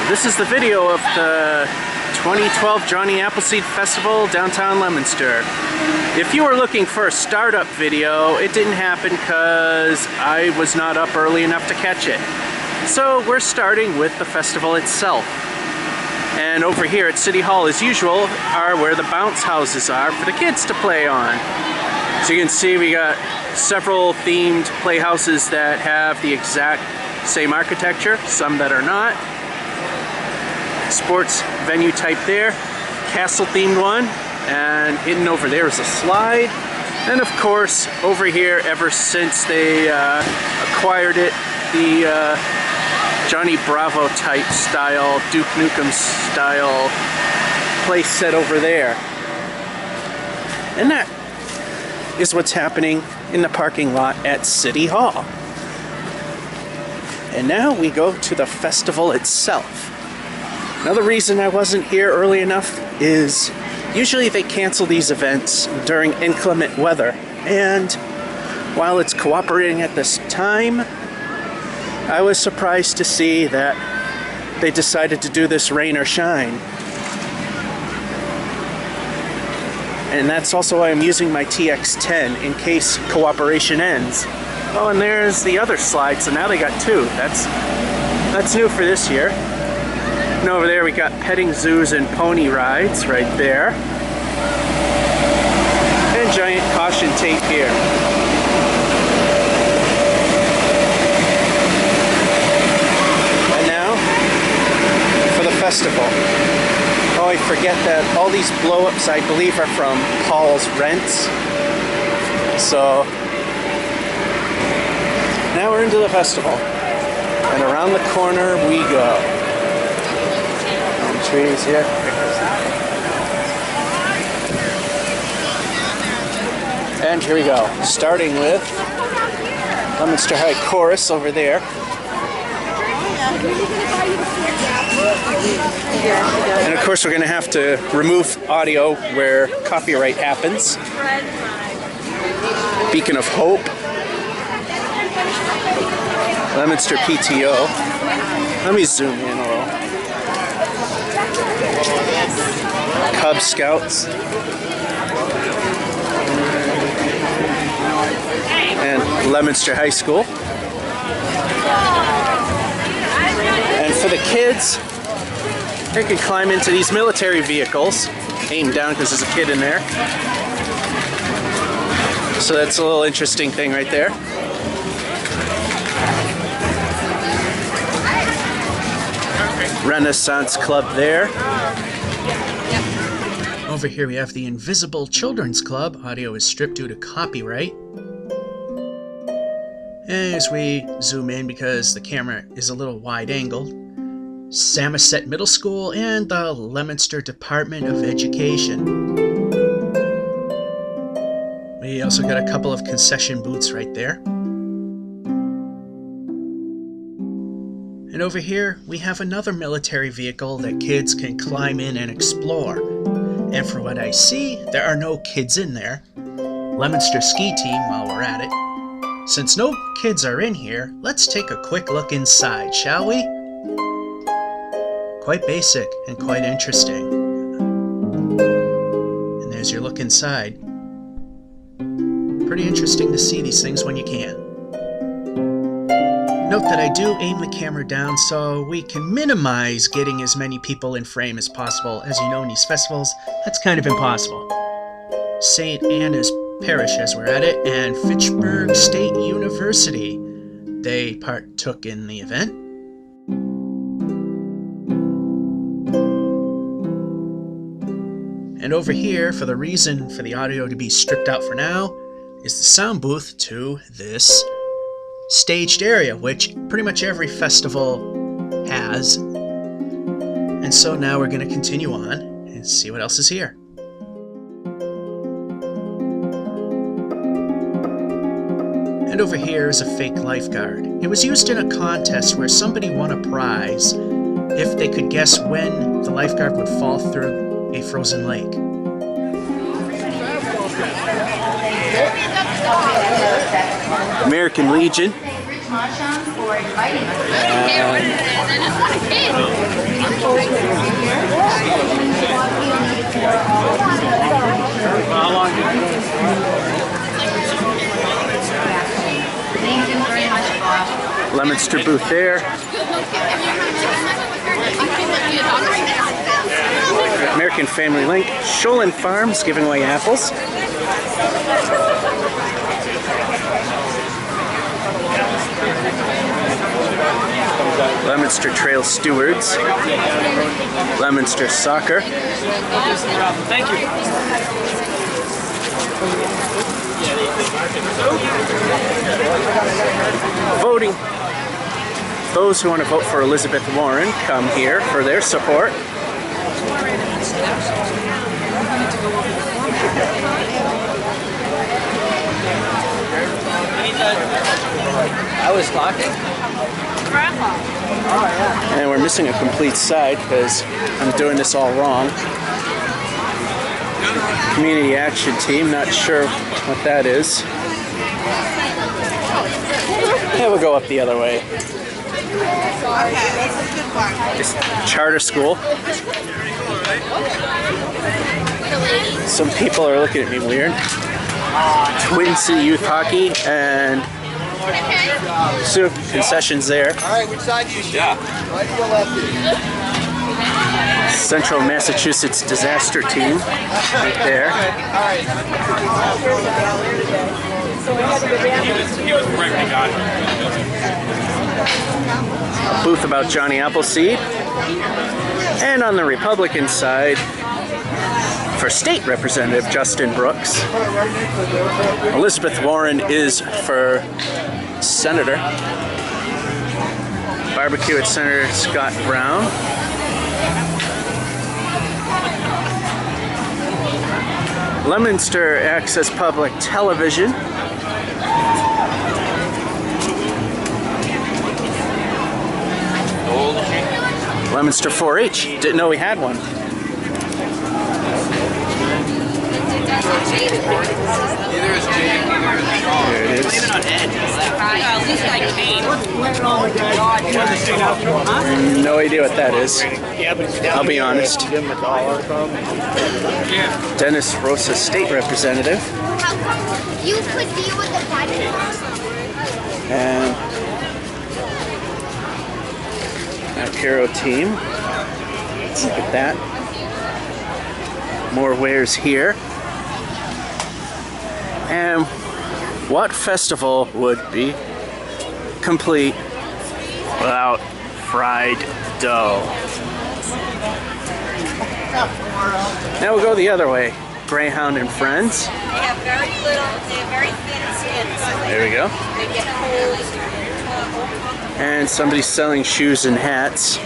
This is the video of the 2012 Johnny Appleseed Festival, downtown Leominster. If you were looking for a startup video, it didn't happen because I was not up early enough to catch it. So we're starting with the festival itself. And over here at City Hall, as usual, are where the bounce houses are for the kids to play on. So you can see we got several themed playhouses that have the exact same architecture, some that are not. Sports venue type there, castle themed one, and hidden over there is a slide. And of course, over here, ever since they acquired it, the Johnny Bravo type style, Duke Nukem style place set over there. And that is what's happening in the parking lot at City Hall. And now we go to the festival itself. Another reason I wasn't here early enough is usually they cancel these events during inclement weather, and while it's cooperating at this time, I was surprised to see that they decided to do this rain or shine. And that's also why I'm using my TX10 in case cooperation ends. Oh, and there's the other slide, so now they got two. That's new for this year. And over there we got petting zoos and pony rides right there. And giant caution tape here. And now for the festival. Oh, I forget that all these blow-ups I believe are from Paul's Rents. So now we're into the festival. And around the corner we go. Trees here. And here we go, starting with Leominster High Chorus over there. And of course we're going to have to remove audio where copyright happens. Beacon of Hope. Leominster PTO. Let me zoom in a little. Cub Scouts. And Leominster High School. And for the kids, they can climb into these military vehicles. Aim down because there's a kid in there. So that's a little interesting thing right there. Renaissance Club there. Over here we have the Invisible Children's Club. Audio is stripped due to copyright. As we zoom in because the camera is a little wide angle, Samoset Middle School and the Leominster Department of Education. We also got a couple of concession booths right there. And over here, we have another military vehicle that kids can climb in and explore. And for what I see, there are no kids in there. Leominster Ski Team while we're at it. Since no kids are in here, let's take a quick look inside, shall we? Quite basic and quite interesting. And there's your look inside. Pretty interesting to see these things when you can. Note that I do aim the camera down so we can minimize getting as many people in frame as possible. As you know, in these festivals, that's kind of impossible. St. Anna's Parish, as we're at it, and Fitchburg State University. They partook in the event. And over here, for the reason for the audio to be stripped out for now, is the sound booth to this staged area, which pretty much every festival has. And so now we're going to continue on and see what else is here. And over here is a fake lifeguard. It was used in a contest where somebody won a prize if they could guess when the lifeguard would fall through a frozen lake. American Legion. Leominster booth there. American Family Link. Sholin Farms giving away apples. Leominster Trail Stewards. Leominster Soccer. Thank you. Voting. Those who want to vote for Elizabeth Warren come here for their support. I was talking. And we're missing a complete side because I'm doing this all wrong. Community Action Team, not sure what that is. Yeah, we'll go up the other way. It's charter school. Some people are looking at me weird. Twin City Youth Hockey and so concessions there. Alright, which side do you shoot? Yeah. Right or left? Central Massachusetts Disaster Team right there. A booth about Johnny Appleseed. And on the Republican side, for state representative Justin Brooks. Elizabeth Warren is for senator. Barbecue at Senator Scott Brown. Leominster Access Public Television. Leominster 4-H. Didn't know we had one. Neither is Jake, neither is Sean. There it is. At least I came. No idea what that is. I'll be honest. Dennis Rosa, State Representative. You could deal with the button. And our Caro team. Let's look at that. More wares here. And what festival would be complete without fried dough? Now we'll go the other way. Greyhound and Friends. They have very little, they have very thin skin. So There we go. they get holes. And somebody's selling shoes and hats.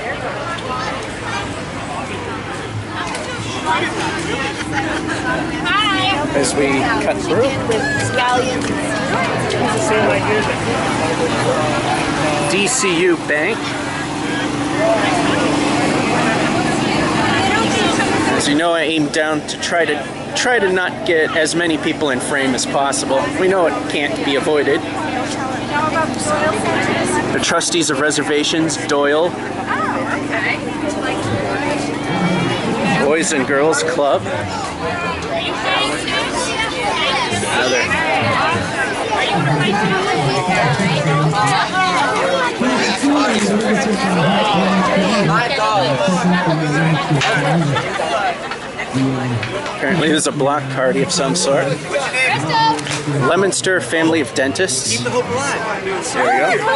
As we cut through. DCU Bank. As you know, I aim down to try to not get as many people in frame as possible. We know it can't be avoided. The Trustees of Reservations, Doyle. Boys and Girls Club. Another. Apparently there's a block party of some sort. Leominster Family of Dentists. There we go.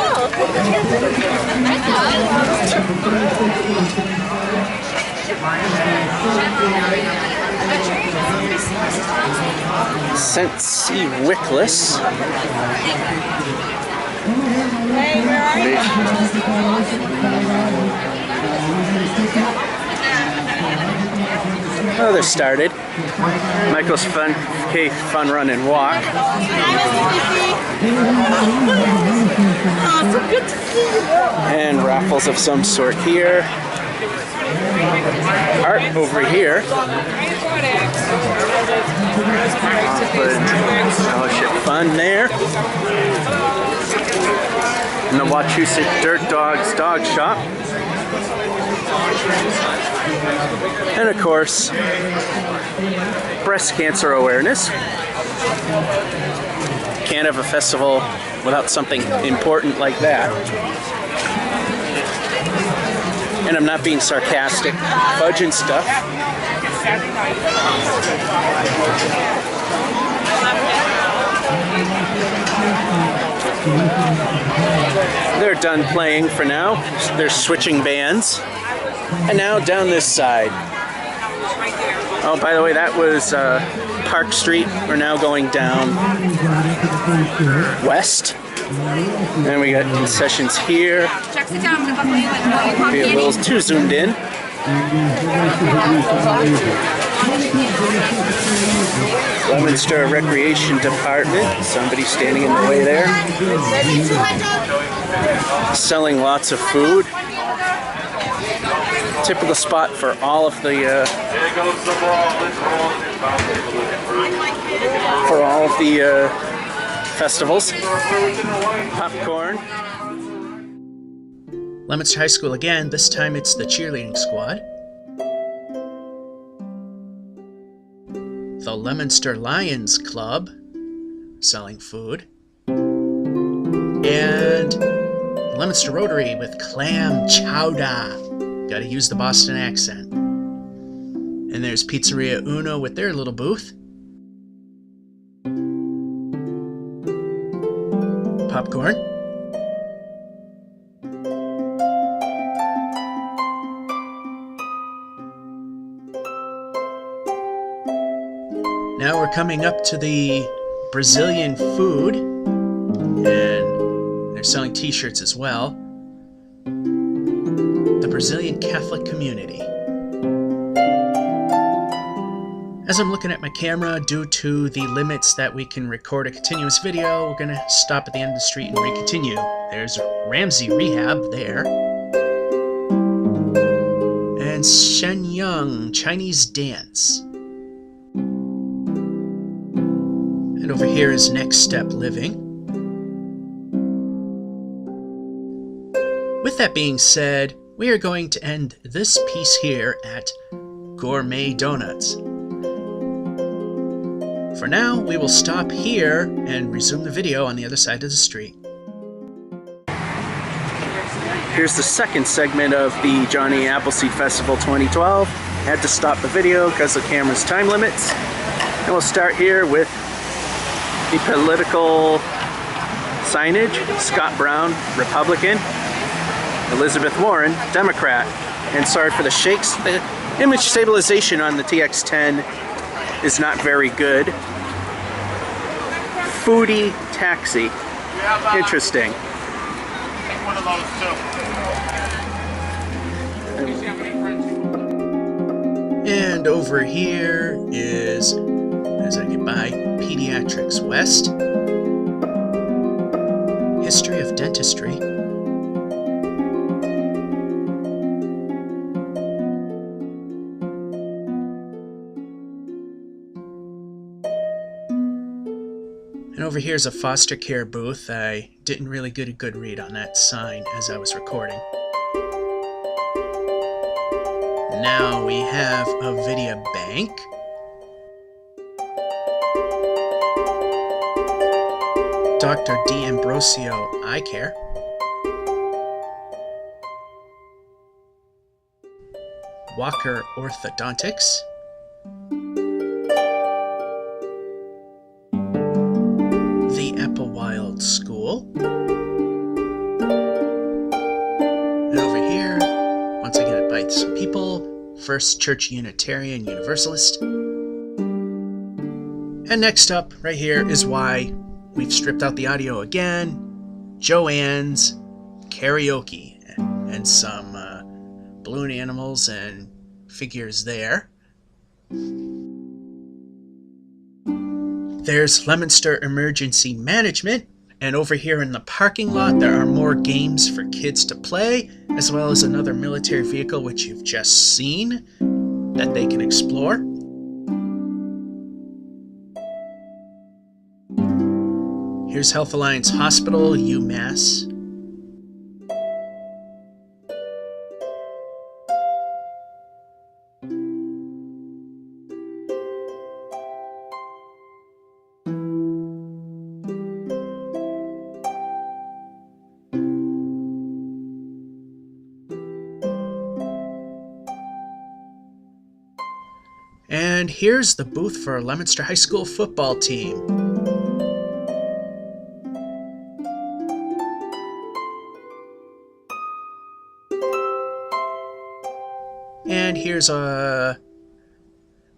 St. C. Wickless. Oh, they're started. Michael's Fun Run and Walk. And raffles of some sort here. Art over here. Fellowship Fun there. And the Wachusett Dirt Dogs Dog Shop. And of course, breast cancer awareness. Can't have a festival without something important like that. And I'm not being sarcastic. Fudge and stuff. They're done playing for now. They're switching bands. And now down this side. Oh, by the way, that was Park Street. We're now going down west. And we got concessions here. Be a little too zoomed in. Leominster Recreation Department. Somebody standing in the way there. Selling lots of food. Typical spot for all of the festivals. Popcorn. Leominster High School again. This time it's the cheerleading squad. The Leominster Lions Club, selling food. And Leominster Rotary with clam chowder. Gotta use the Boston accent. And there's Pizzeria Uno with their little booth. Popcorn. Now we're coming up to the Brazilian food. And they're selling t-shirts as well. The Brazilian Catholic community. As I'm looking at my camera, due to the limits that we can record a continuous video, we're gonna stop at the end of the street and re-continue. There's Ramsey Rehab there. And Shenyang Chinese dance. And over here is Next Step Living. With that being said, we are going to end this piece here at Gourmet Donuts. For now, we will stop here and resume the video on the other side of the street. Here's the second segment of the Johnny Appleseed Festival 2012. Had to stop the video because of the camera's time limits. And we'll start here with the political signage. Scott Brown, Republican. Elizabeth Warren, Democrat. And sorry for the shakes. The image stabilization on the TX10 is not very good. Foodie taxi. Interesting. And over here is, as I get by, Pediatrics West. History of Dentistry. And over here is a foster care booth. I didn't really get a good read on that sign as I was recording. Now we have a Vidya Bank. Dr. D. Ambrosio Eye Care. Walker Orthodontics. The Applewild School. And over here, once again, it bites some people. First Church Unitarian Universalist. And next up, right here, is why we've stripped out the audio again. Joanne's Karaoke. And some balloon animals and figures there. There's Leominster Emergency Management. And over here in the parking lot, there are more games for kids to play, as well as another military vehicle, which you've just seen, that they can explore. Here's Health Alliance Hospital, UMass. And here's the booth for Leominster High School football team. And here's a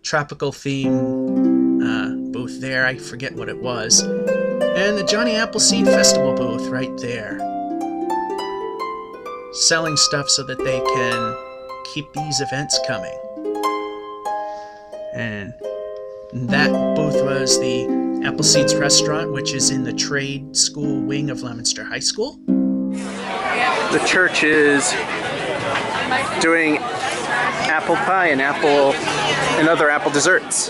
tropical theme booth there. I forget what it was. And the Johnny Appleseed Festival booth right there. Selling stuff so that they can keep these events coming. And that booth was the Appleseed's Restaurant, which is in the trade school wing of Leominster High School. The church is doing apple pie and other apple desserts.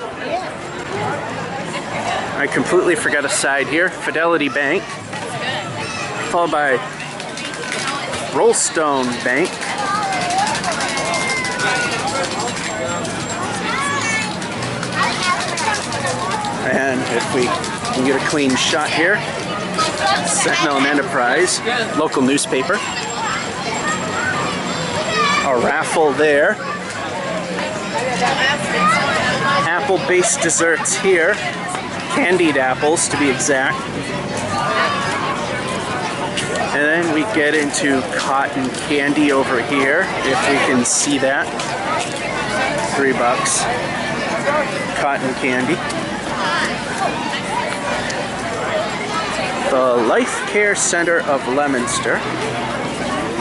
I completely forgot a side here. Fidelity Bank, followed by Rollstone Bank, and if we can get a clean shot here, Sentinel and Enterprise, local newspaper. A raffle there. Apple-based desserts here. Candied apples, to be exact. And then we get into cotton candy over here, if we can see that. $3. Cotton candy. The Life Care Center of Leominster.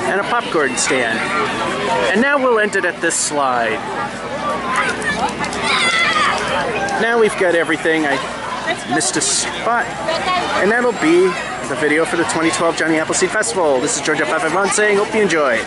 And a popcorn stand. And now we'll end it at this slide. Now we've got everything. I missed a spot. And that'll be the video for the 2012 Johnny Appleseed Festival. This is Georgia 551 saying, hope you enjoyed.